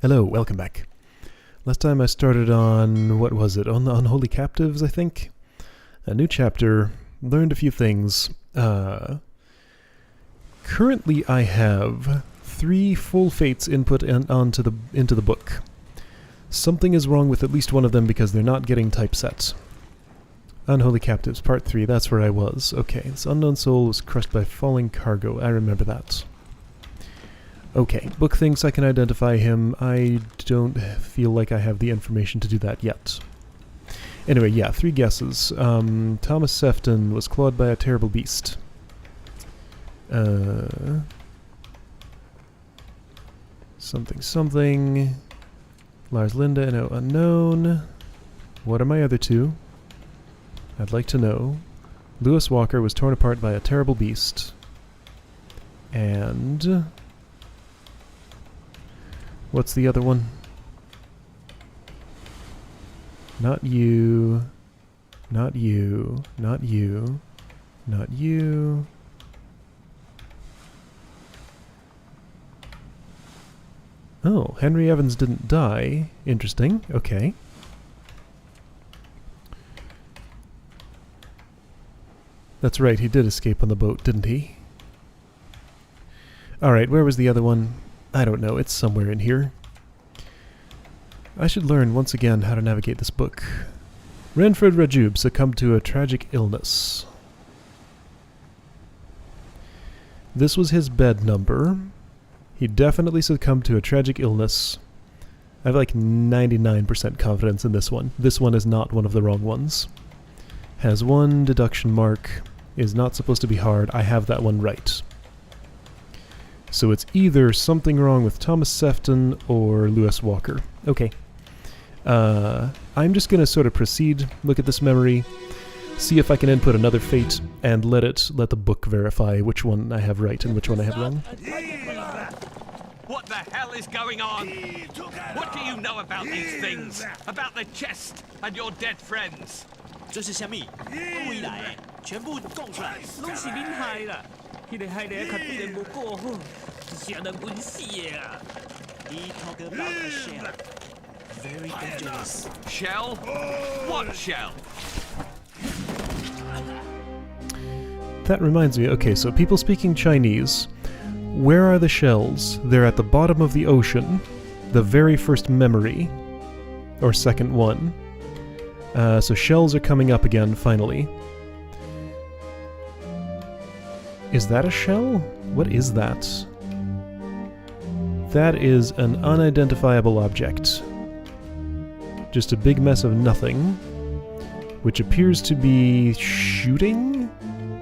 Hello, welcome back. Last time I started on, what was it, on the Unholy Captives, I think? A new chapter, learned a few things. Currently I have 3 full fates input into the book. Something is wrong with at least one of them because they're not getting typeset. Unholy Captives, Part 3, that's where I was. Okay, this unknown soul was crushed by falling cargo, I remember that. Okay, book thinks I can identify him. I don't feel like I have the information to do that yet. Anyway, yeah, 3 guesses. Thomas Sefton was clawed by a terrible beast. Something. Lars Linda, no unknown. What are my other 2? I'd like to know. Lewis Walker was torn apart by a terrible beast. And... what's the other one? Not you. Not you. Not you. Not you. Oh, Henry Evans didn't die. Interesting. Okay. That's right, he did escape on the boat, didn't he? Alright, where was the other one? I don't know, it's somewhere in here. I should learn once again how to navigate this book. Renford Rajub succumbed to a tragic illness. This was his bed number. He definitely succumbed to a tragic illness. I have like 99% confidence in this one. This one is not one of the wrong ones. Has 1 deduction mark. Is not supposed to be hard. I have that one right. So it's either something wrong with Thomas Sefton or Lewis Walker. Okay. I'm just going to sort of proceed, look at this memory, see if I can input another fate, and let the book verify which one I have right and which one I have wrong. What the hell is going on? What do you know about these things? About the chest and your dead friends? 这是虾米？不回来，全部讲出来，拢是恁害啦！迄个害的较对人无过好，想人滚死的啊！你 talk about a shell, very dangerous. Shell? What shell? That reminds me, okay, so people speaking Chinese, where are the shells? They're at the bottom of the ocean, the very first memory, or second one. So shells are coming up again, finally. Is that a shell? What is that? That is an unidentifiable object. Just a big mess of nothing, which appears to be shooting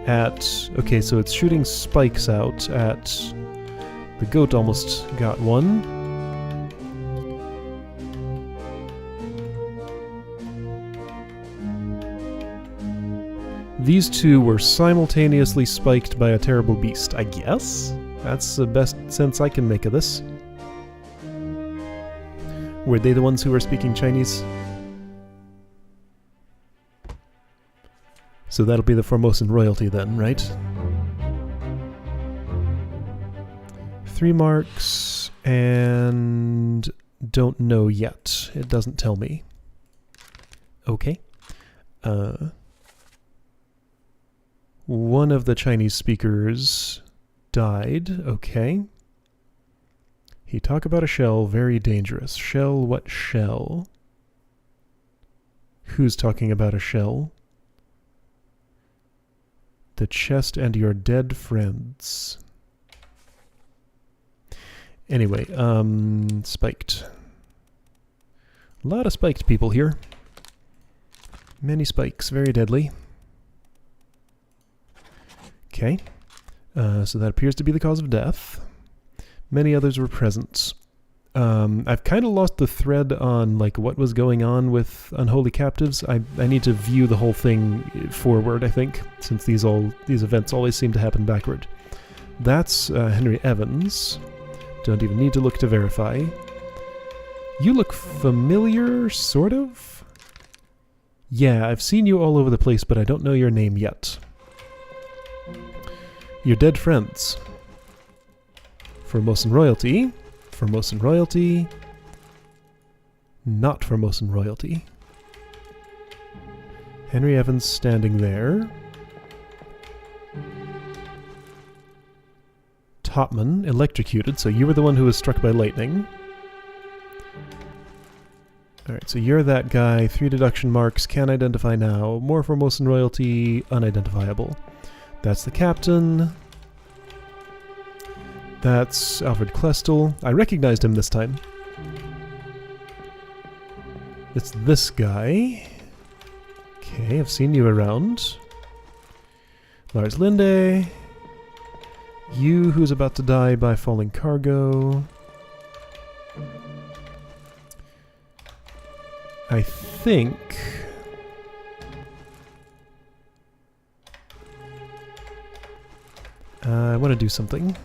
at... okay, so it's shooting spikes out at... the goat almost got one. These 2 were simultaneously spiked by a terrible beast, I guess? That's the best sense I can make of this. Were they the ones who were speaking Chinese? So that'll be the Formosan royalty then, right? 3 marks, and don't know yet. It doesn't tell me. Okay. One of the Chinese speakers died. Okay. He talked about a shell, very dangerous. Shell, what shell? Who's talking about a shell? The chest and your dead friends. Anyway, spiked. A lot of spiked people here. Many spikes, very deadly. Okay, so that appears to be the cause of death. Many others were present. I've kind of lost the thread on like what was going on with Unholy Captives. I need to view the whole thing forward, I think, since these events always seem to happen backward. That's Henry Evans. Don't even need to look to verify. You look familiar, sort of? Yeah, I've seen you all over the place, but I don't know your name yet. Your dead friends. Formosan royalty. Formosan royalty. Not Formosan royalty. Henry Evans standing there. Topman, electrocuted, so you were the one who was struck by lightning. Alright, so you're that guy. 3 deduction marks. Can identify now. More Formosan royalty. Unidentifiable. That's the captain. That's Alfred Klestel. I recognized him this time. It's this guy. Okay, I've seen you around. Lars Linde. You, who's about to die by falling cargo. I think... I want to do something.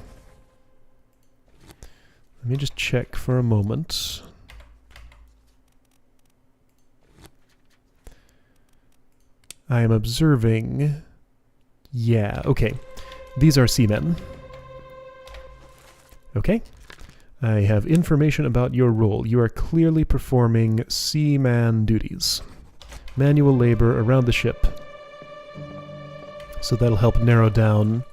Let me just check for a moment. I am observing... Yeah, okay. These are seamen. Okay. I have information about your role. You are clearly performing seaman duties. Manual labor around the ship. So that'll help narrow down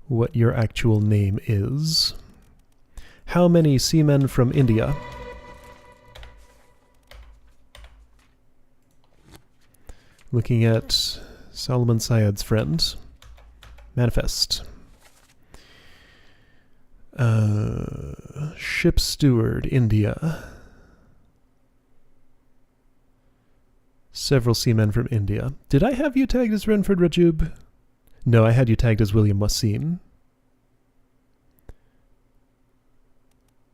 what your actual name is. How many seamen from India? Looking at Solomon Syed's friend. Manifest. Ship steward, India. Several seamen from India. Did I have you tagged as Renford Rajub? No, I had you tagged as William Wasim.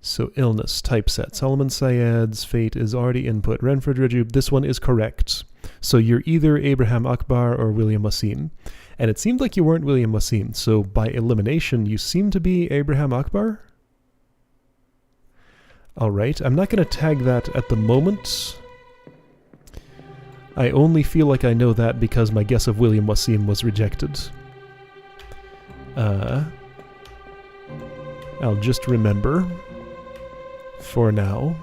So illness, typeset. Solomon Syed's fate is already input. Renford Rajub, this one is correct. So you're either Abraham Akbar or William Wasim. And it seemed like you weren't William Wasim, so by elimination you seem to be Abraham Akbar? Alright, I'm not going to tag that at the moment. I only feel like I know that because my guess of William Wasim was rejected. I'll just remember. For now.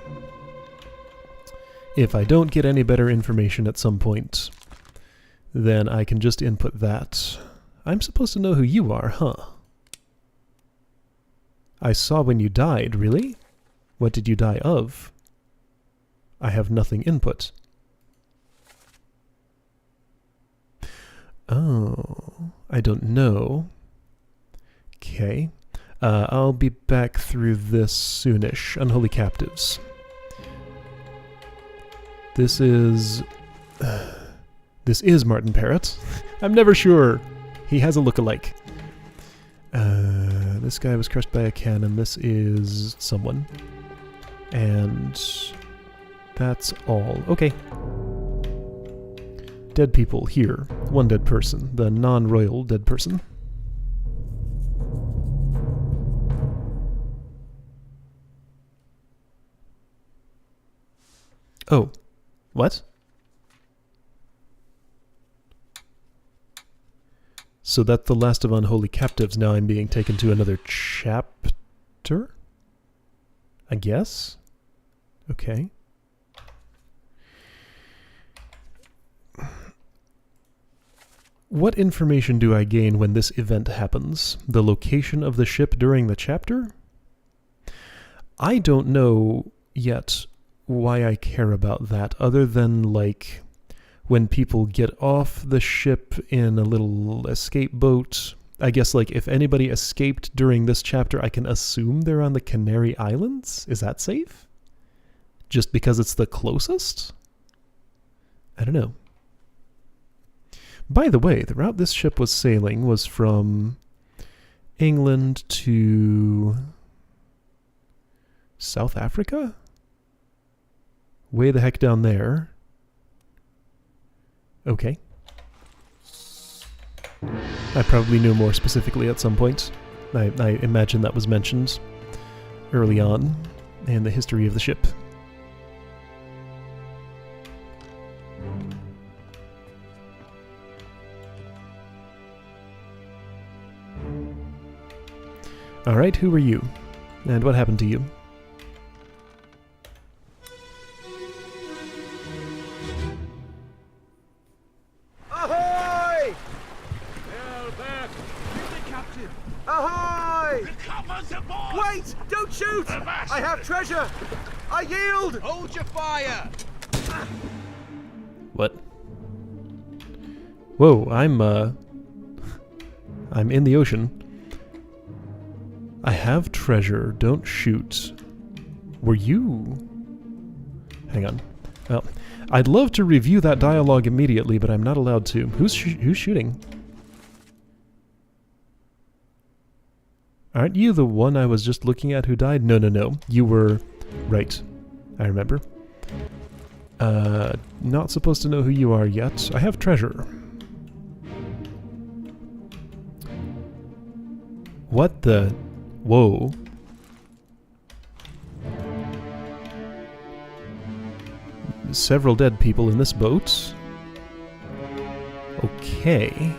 If I don't get any better information at some point, then I can just input that. I'm supposed to know who you are, huh? I saw when you died, really? What did you die of? I have nothing input. Oh, I don't know. Okay. I'll be back through this soonish. Unholy Captives. This is Martin Parrott. I'm never sure. He has a look-alike. This guy was crushed by a cannon. This is someone. And that's all. Okay. Dead people here. One dead person. The non-royal dead person. Oh. What? So that's the last of Unholy Captives. Now I'm being taken to another chapter? I guess? Okay. What information do I gain when this event happens? The location of the ship during the chapter? I don't know yet why I care about that, other than, like, when people get off the ship in a little escape boat. I guess, like, if anybody escaped during this chapter, I can assume they're on the Canary Islands? Is that safe? Just because it's the closest? I don't know. By the way, the route this ship was sailing was from England to South Africa? Way the heck down there. Okay. I probably knew more specifically at some point. I imagine that was mentioned early on in the history of the ship. Alright, who were you? And what happened to you? Don't shoot! I have treasure! I yield! Hold your fire! What? Whoa, I'm in the ocean. I have treasure, don't shoot. Were you... Hang on. Well, I'd love to review that dialogue immediately, but I'm not allowed to. Who's shooting? Aren't you the one I was just looking at who died? No, no, no. You were... Right. I remember. Not supposed to know who you are yet. I have treasure. What the... Whoa. Several dead people in this boat. Okay.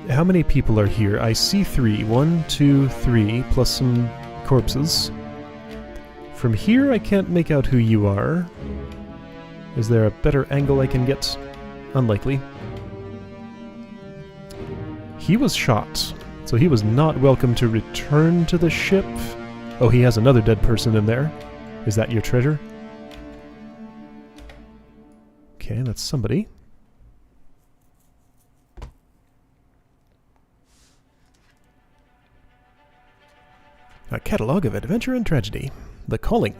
How many people are here? I see 3. 1, 2, 3, plus some corpses. From here, I can't make out who you are. Is there a better angle I can get? Unlikely. He was shot, so he was not welcome to return to the ship. Oh, he has another dead person in there. Is that your treasure? Okay, that's somebody. A catalog of adventure and tragedy. The Calling.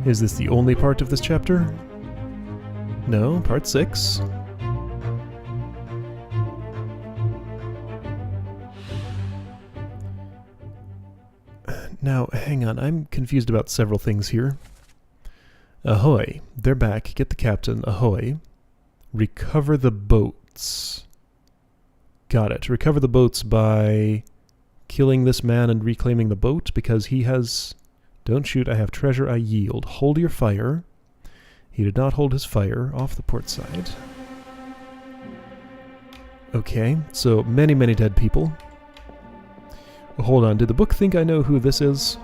Is this the only part of this chapter? No, part 6. Now, hang on, I'm confused about several things here. Ahoy. They're back. Get the captain. Ahoy. Recover the boats. Got it. Recover the boats by killing this man and reclaiming the boat because he has... Don't shoot, I have treasure, I yield. Hold your fire. He did not hold his fire off the port side. Okay, so many, many dead people. Hold on, did the book think I know who this is?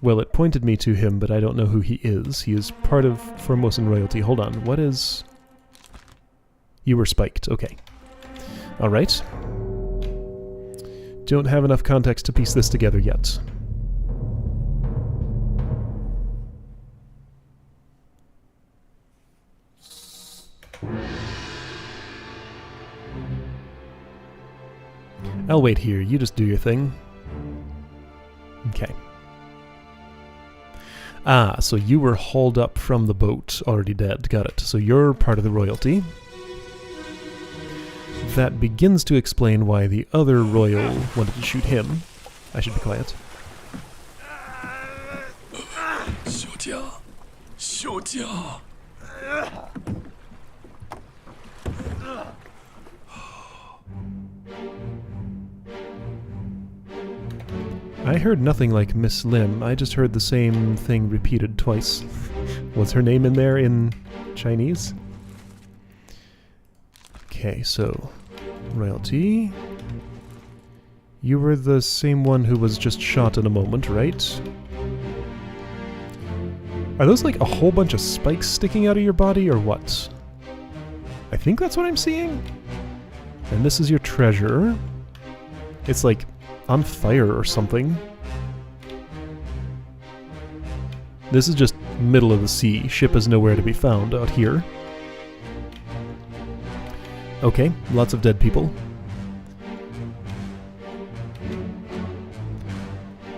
Well, it pointed me to him, but I don't know who he is. He is part of Formosan royalty. Hold on, what is... You were spiked, okay. Alright. Don't have enough context to piece this together yet. I'll wait here, you just do your thing. Okay. Ah, so you were hauled up from the boat, already dead, got it. So you're part of the royalty. That begins to explain why the other royal wanted to shoot him. I should be quiet. I heard nothing like Miss Lim. I just heard the same thing repeated twice. Was her name in there in Chinese? Okay, so... Royalty... You were the same one who was just shot in a moment, right? Are those like a whole bunch of spikes sticking out of your body, or what? I think that's what I'm seeing. And this is your treasure. It's like on fire or something. This is just middle of the sea. Ship is nowhere to be found out here. Okay, lots of dead people.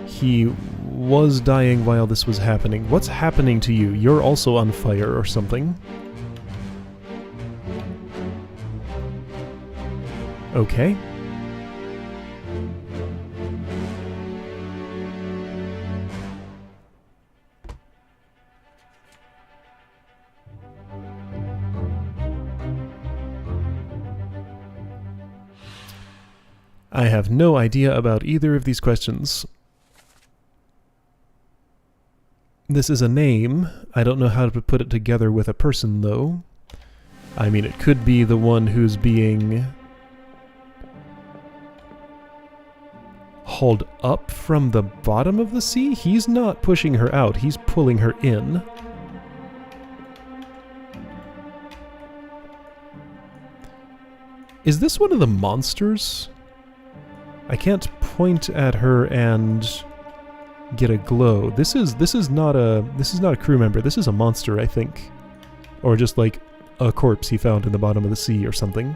He was dying while this was happening. What's happening to you? You're also on fire or something. Okay. I have no idea about either of these questions. This is a name. I don't know how to put it together with a person, though. I mean, it could be the one who's being hauled up from the bottom of the sea? He's not pushing her out, he's pulling her in. Is this one of the monsters? I can't point at her and get a glow. This is not a crew member. This is a monster, I think. Or just like a corpse he found in the bottom of the sea or something.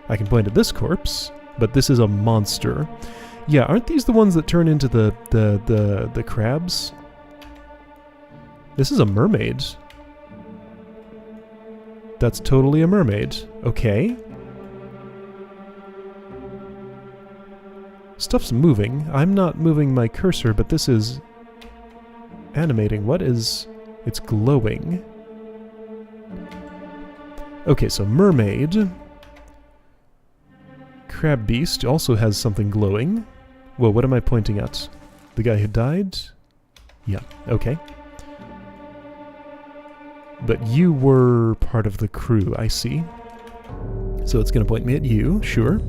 I can point at this corpse, but this is a monster. Yeah, aren't these the ones that turn into the crabs? This is a mermaid. That's totally a mermaid. Okay. Stuff's moving. I'm not moving my cursor, but this is animating. What is... It's glowing. Okay, so mermaid. Crab beast also has something glowing. Whoa, what am I pointing at? The guy who died? Yeah, okay. But you were part of the crew, I see. So it's going to point me at you, sure.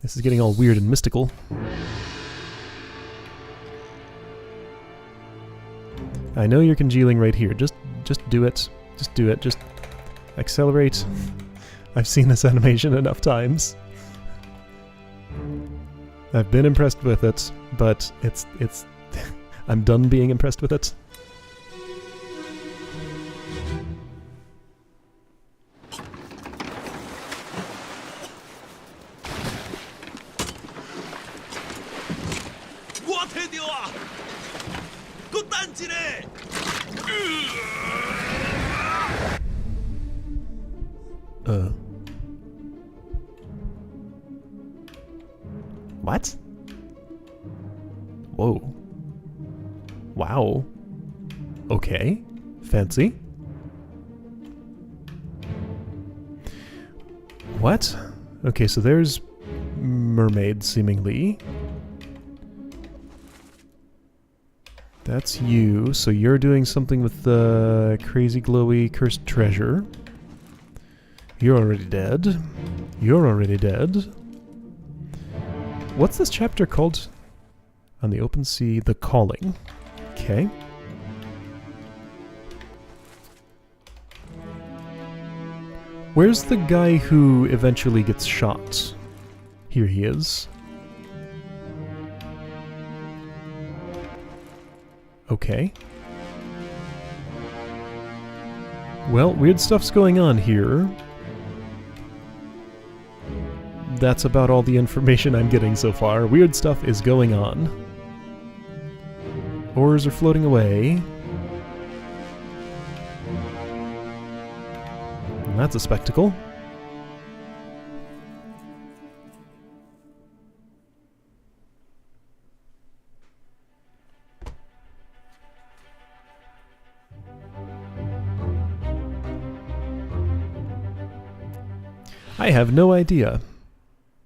This is getting all weird and mystical. I know you're congealing right here. Just do it. Just do it. Just accelerate. I've seen this animation enough times. I've been impressed with it, but it's I'm done being impressed with it. What? Whoa. Wow. Okay. Fancy. What? Okay, so there's mermaid, seemingly. That's you, so you're doing something with the crazy glowy cursed treasure. You're already dead. You're already dead. What's this chapter called? On the open sea, The Calling. Okay. Where's the guy who eventually gets shot? Here he is. Okay. Well, weird stuff's going on here. That's about all the information I'm getting so far. Weird stuff is going on. Oars are floating away. And that's a spectacle. I have no idea.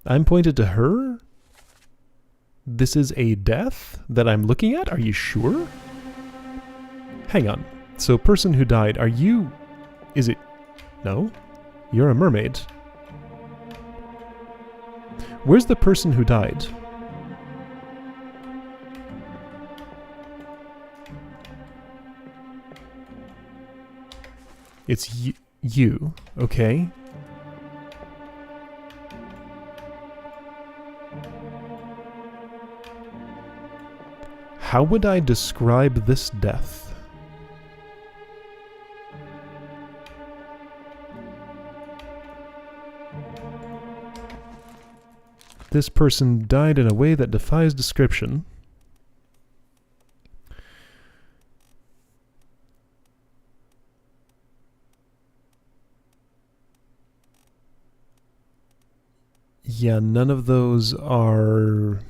I'm pointed to her? This is a death that I'm looking at? Are you sure? Hang on. So, person who died, are you... Is it... No? You're a mermaid. Where's the person who died? It's you. Okay. How would I describe this death? This person died in a way that defies description. Yeah, none of those are...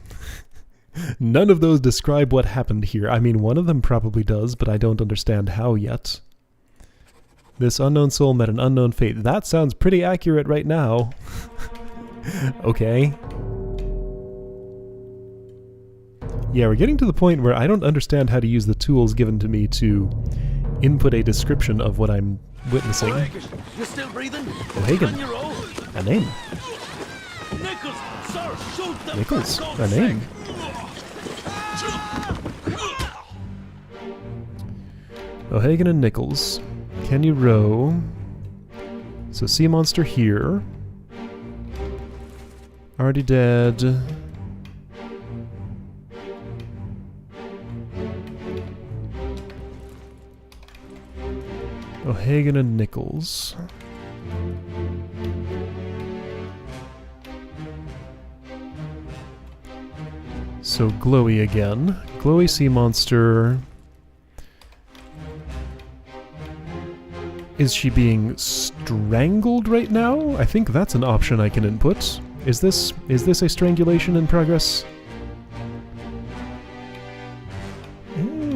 None of those describe what happened here. I mean, one of them probably does, but I don't understand how yet. This unknown soul met an unknown fate. That sounds pretty accurate right now. Okay. Yeah, we're getting to the point where I don't understand how to use the tools given to me to input a description of what I'm witnessing. You still breathing? O'Hagan. On your own. A name. Nichols, sir, shoot them. Nichols. For A God's name. sake. O'Hagan and Nichols. Can you row? So sea monster here. Already dead. O'Hagan and Nichols. So glowy again. Glowy sea monster. Is she being strangled right now? I think that's an option I can input. Is this a strangulation in progress?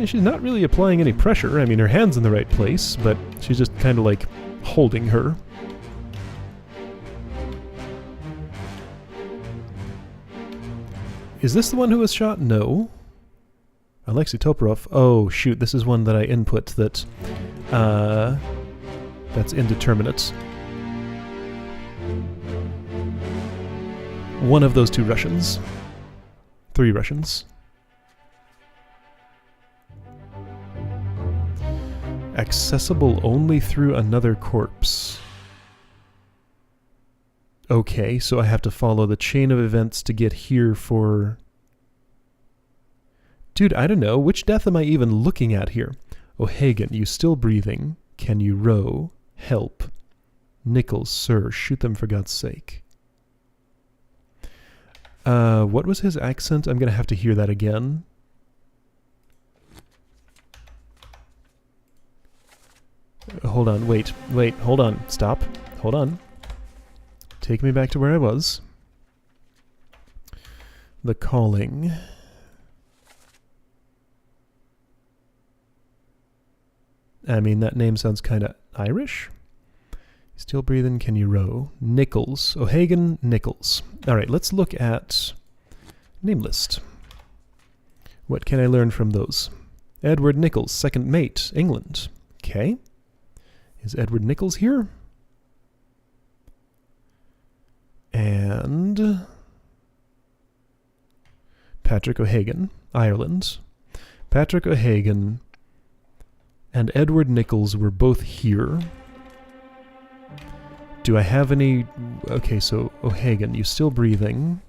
She's not really applying any pressure. I mean, her hand's in the right place, but she's just kind of like holding her. Is this the one who was shot? No. Alexei Toporov. Oh, shoot, this is one that I input that's indeterminate. One of those two Russians. 3 Russians. Accessible only through another corpse. Okay, so I have to follow the chain of events to get here for... Dude, I don't know. Which death am I even looking at here? O'Hagan, you still breathing? Can you row? Help. Nichols, sir, shoot them for God's sake. What was his accent? I'm gonna have to hear that again. Hold on, wait, hold on, stop, hold on. Take me back to where I was. The Calling. I mean, that name sounds kinda Irish. Still breathing, can you row? Nichols, O'Hagan, Nichols. Alright, let's look at name list. What can I learn from those? Edward Nichols, second mate, England. Okay. Is Edward Nichols here? And Patrick O'Hagan, Ireland. Patrick O'Hagan and Edward Nichols were both here. Do I have any... Okay, so O'Hagan, you still breathing?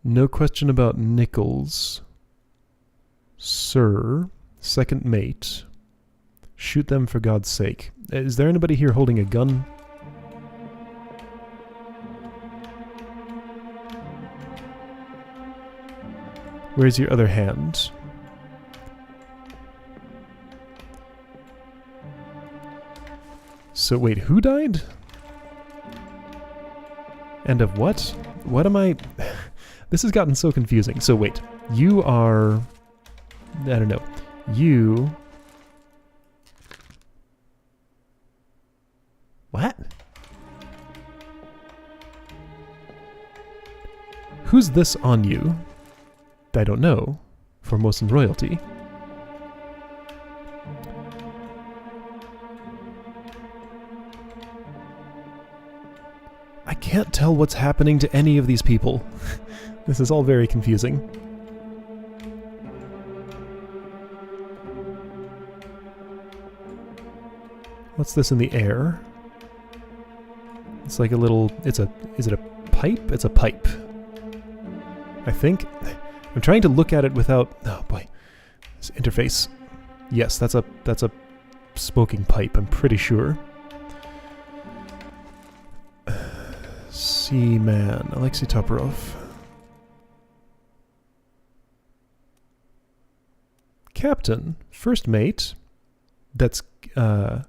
No question about Nichols. Sir, second mate. Shoot them for God's sake. Is there anybody here holding a gun? Where's your other hand? So wait, who died? And of what? What am I... This has gotten so confusing. So wait, you are... I don't know. You... What? Who's this on you? I don't know. Formosan royalty. I can't tell what's happening to any of these people. This is all very confusing. What's this in the air? It's like a little... Is it a pipe? It's a pipe. I think. I'm trying to look at it without... Oh boy. This interface. Yes, that's a smoking pipe, I'm pretty sure. Seaman. Alexei Toporov. Captain. First mate. That's... I'm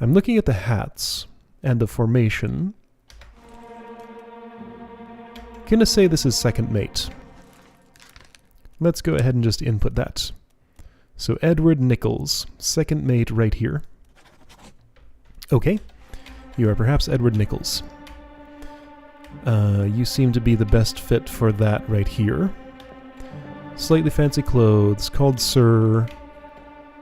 looking at the hats and the formation. Gonna say this is second mate. Let's go ahead and just input that. So Edward Nichols, second mate right here. Okay, you are perhaps Edward Nichols. You seem to be the best fit for that right here. Slightly fancy clothes, called Sir.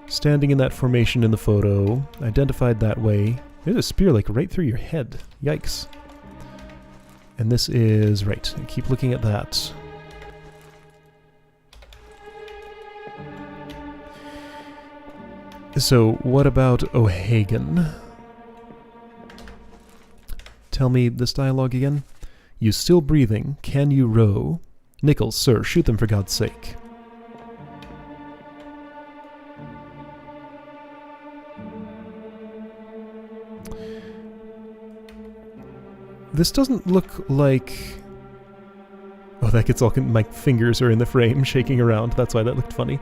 Standing in that formation in the photo, identified that way. There's a spear like right through your head. Yikes. And this is... right, I keep looking at that. So, what about O'Hagan? Tell me this dialogue again. You still breathing? Can you row? Nichols, sir, shoot them for God's sake. This doesn't look like... oh, that gets all... my fingers are in the frame, shaking around. That's why that looked funny.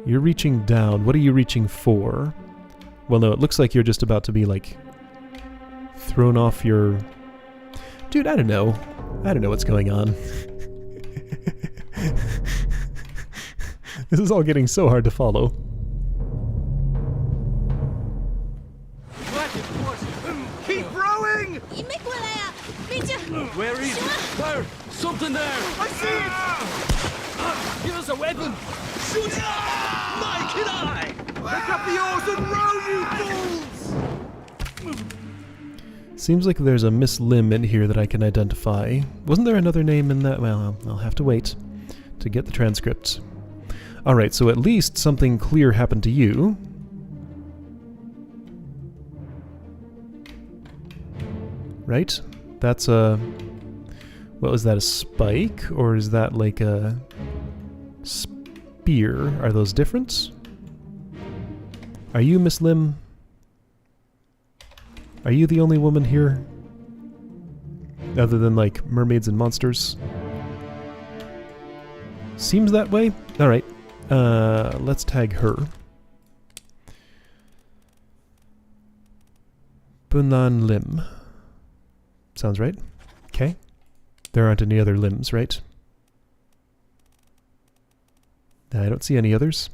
You're reaching down. What are you reaching for? Well, no, it looks like you're just about to be, like, thrown off your... dude, I don't know. I don't know what's going on. This is all getting so hard to follow. Keep rowing! Where is it? There! Something there! I see it! Here's a weapon! Shoot it! My kid eye! Pick up the oars and row, you fools! Seems like there's a Miss Lim in here that I can identify. Wasn't there another name in that? Well, I'll have to wait to get the transcript. Alright, so at least something clear happened to you. Right? That's a... what was that, a spike? Or is that like a spear? Are those different? Are you Miss Lim? Are you the only woman here? Other than, like, mermaids and monsters? Seems that way? Alright. Let's tag her. Bunan Lim. Sounds right. Okay. There aren't any other limbs, right? I don't see any others.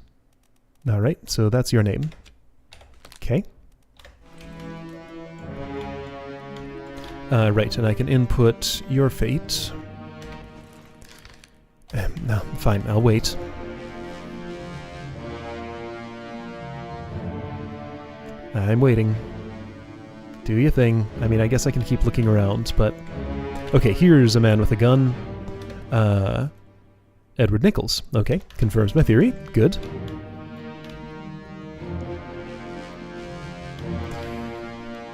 Alright, so that's your name. Okay. Right, and I can input your fate. No, fine, I'll wait. I'm waiting. Do your thing. I mean, I guess I can keep looking around, but... okay, here's a man with a gun. Edward Nichols. Okay, confirms my theory. Good.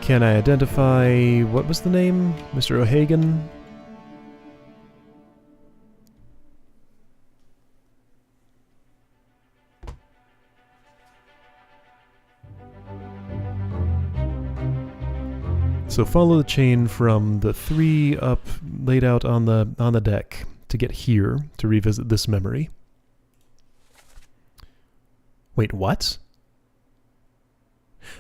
Can I identify... what was the name? Mr. O'Hagan? So follow the chain from the 3 up, laid out on the deck, to get here, to revisit this memory. Wait, what?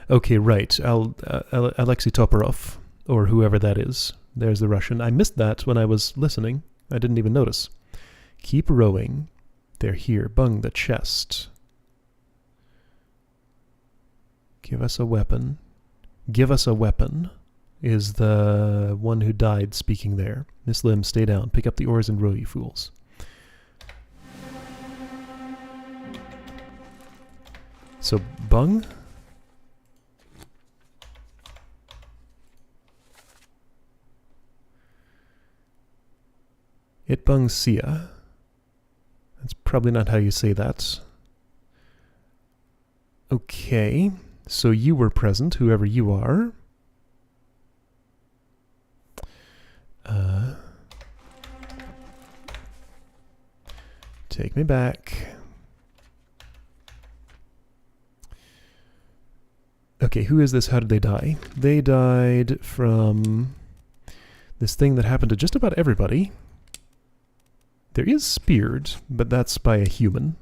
Okay, right. Alexei Toporov, or whoever that is. There's the Russian. I missed that when I was listening. I didn't even notice. Keep rowing. They're here. Bung the chest. Give us a weapon. Give us a weapon. Is the one who died speaking there. Miss Lim, stay down. Pick up the oars and row, you fools. So, Bung? It Bung Sia. That's probably not how you say that. Okay, so you were present, whoever you are. Take me back. Okay, who is this? How did they die? They died from this thing that happened to just about everybody. There is speared, but that's by a human.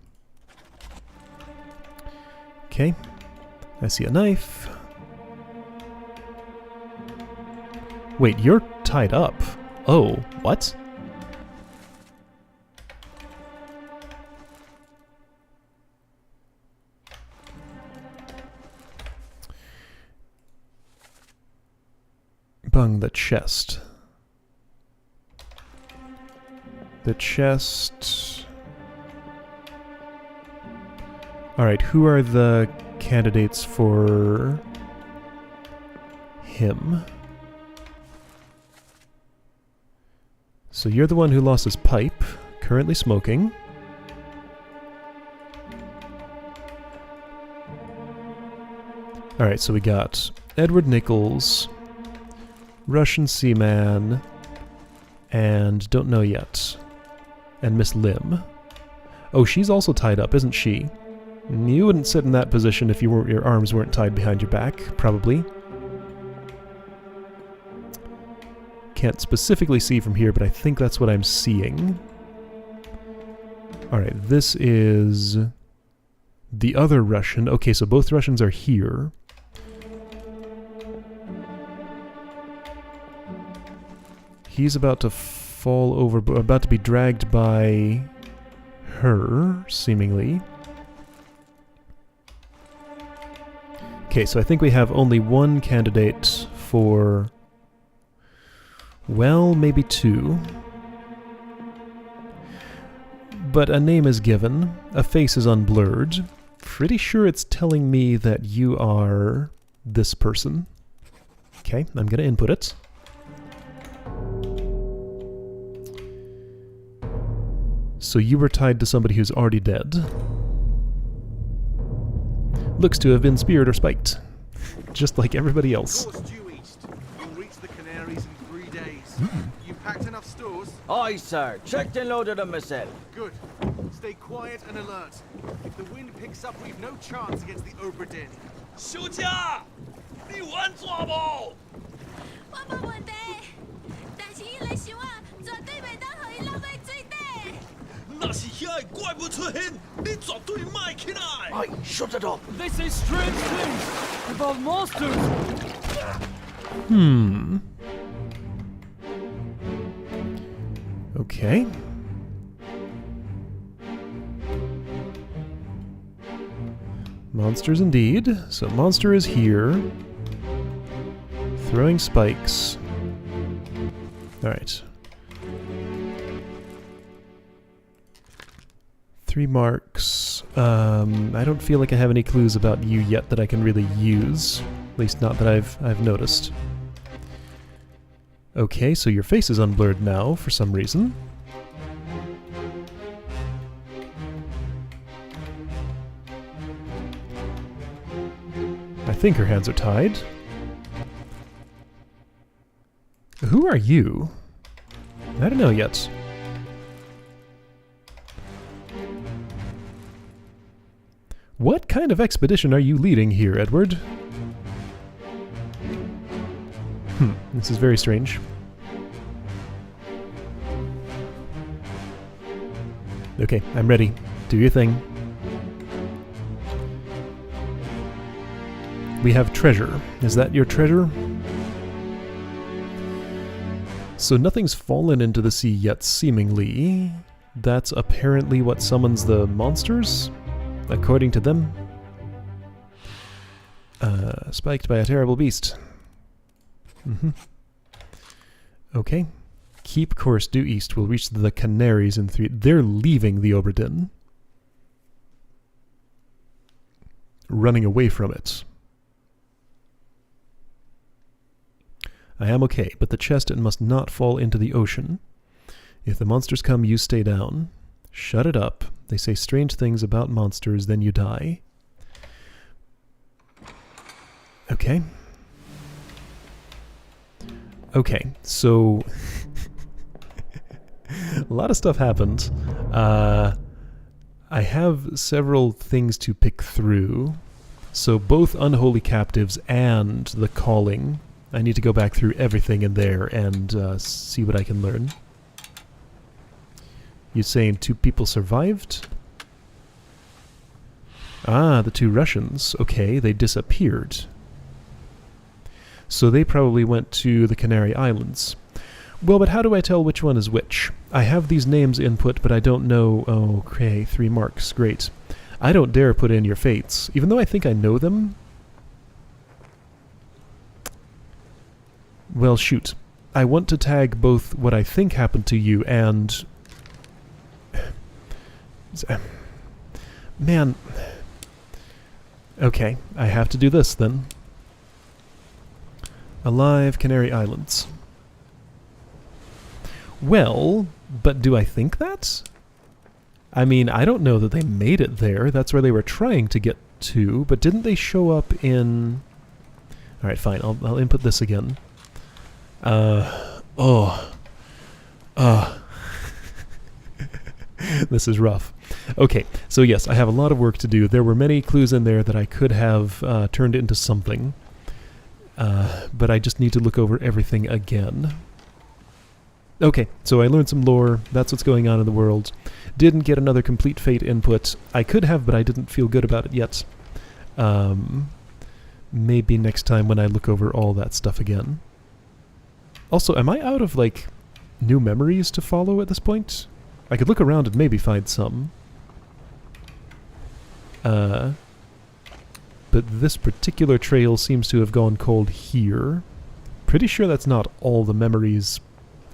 Okay. I see a knife. Wait, you're tied up. Oh, what? Bung the chest. The chest... Alright, who are the candidates for him. So you're the one who lost his pipe, currently smoking. Alright, so we got Edward Nichols, Russian Seaman, and don't know yet. And Miss Lim. Oh, she's also tied up, isn't she? You wouldn't sit in that position if your arms weren't tied behind your back, probably. Can't specifically see from here, but I think that's what I'm seeing. Alright, this is the other Russian. Okay, so both Russians are here. He's about to fall over, about to be dragged by her, seemingly. Okay, so I think we have only one candidate for, well, maybe two. But a name is given, a face is unblurred. Pretty sure it's telling me that you are this person. Okay, I'm gonna input it. So you were tied to somebody who's already dead. Looks to have been speared or spiked. Just like everybody else. Course due east. You'll reach the Canaries in 3 days. You packed enough stores? Aye, sir. Checked and loaded them myself. Good. Stay quiet and alert. If the wind picks up, we've no chance against the Obra Dinn. 休假，你玩抓不？我冇问题，但是伊来想啊，绝对袂当互伊落在水底。那是遐个怪物出现，你绝对卖起来。 Aye, shut it up. They say strange things about monsters. Okay. Monsters indeed. So monster is here. Throwing spikes. Alright. 3 marks. I don't feel like I have any clues about you yet that I can really use. At least not that I've noticed. Okay, so your face is unblurred now for some reason. I think her hands are tied. Who are you? I don't know yet. What kind of expedition are you leading here, Edward? This is very strange. Okay, I'm ready. Do your thing. We have treasure. Is that your treasure? So nothing's fallen into the sea yet, seemingly. That's apparently what summons the monsters? According to them. Spiked by a terrible beast. Okay. Keep course due east. We'll reach the Canaries in 3... They're leaving the Obra Dinn. Running away from it. I am okay, but the chest, it must not fall into the ocean. If the monsters come, you stay down. Shut it up. They say strange things about monsters, then you die. Okay. Okay, so... a lot of stuff happened. I have several things to pick through. So both Unholy Captives and The Calling. I need to go back through everything in there and see what I can learn. You're saying 2 people survived? Ah, the 2 Russians. Okay, they disappeared. So they probably went to the Canary Islands. Well, but how do I tell which one is which? I have these names input, but I don't know... Oh, okay, 3 marks. Great. I don't dare put in your fates, even though I think I know them. Well, shoot. I want to tag both what I think happened to you and... Man. Okay, I have to do this then. Alive, Canary Islands. Well, but do I think that? I mean, I don't know that they made it there. That's where they were trying to get to, but didn't they show up in... Alright, fine. I'll input this again. This is rough. Okay, so yes, I have a lot of work to do. There were many clues in there that I could have turned into something. But I just need to look over everything again. Okay, so I learned some lore. That's what's going on in the world. Didn't get another complete fate input. I could have, but I didn't feel good about it yet. Maybe next time when I look over all that stuff again. Also, am I out of, like, new memories to follow at this point? I could look around and maybe find some. But this particular trail seems to have gone cold here. Pretty sure that's not all the memories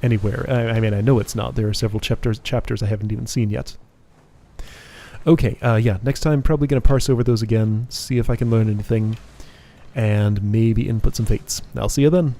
anywhere. I mean, I know it's not. There are several chapters I haven't even seen yet. Okay, yeah, next time probably going to parse over those again, see if I can learn anything, and maybe input some fates. I'll see you then.